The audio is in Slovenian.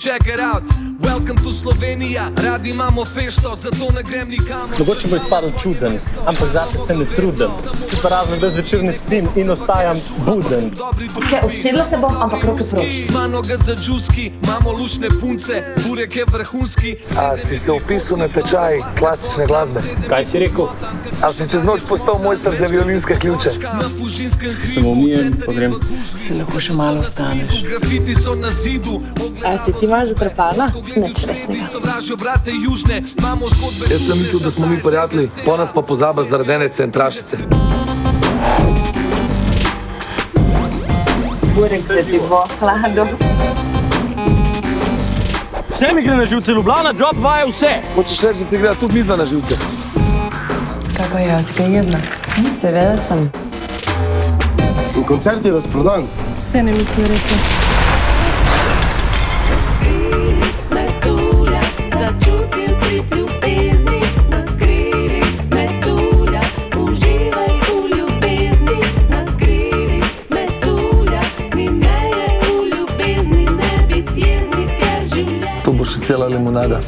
Check it out, welcome to Slovenija. Radi imamo fešto, zato ne grem nikamor. Mogoče bo izpadel čuden, ampak zate se ne trudim. Si pa razlog, da zvečer ne spim in ostajam buden. Ok, usedla se bom, ampak roke proč. Z mano ga za džuski, imamo lušne punce, burek je vrhunski. A si se upisal na tečaj klasične glasbe? Kaj si rekel? A si čez noč postal mojster za violinske ključe? Si se umijem, pa grem. Se lahko še malo ostaneš. Grafiti so na zidu. A si ti imaš zatrpana? Nič resnega. Jaz sem mislil, da smo mi prijatelji, po nas pa pozaba zaradene centrašice. Burek se ti bo hlado. Vse mi gre na živce, Ljubljana, job vaja vse. Hočeš reči, da ti gre tudi midva na živce? Kaj pa jaz, kaj jezna? Seveda sem. Koncert je razprodan. Vse ne mislim resno. Tu bo še cela limonada.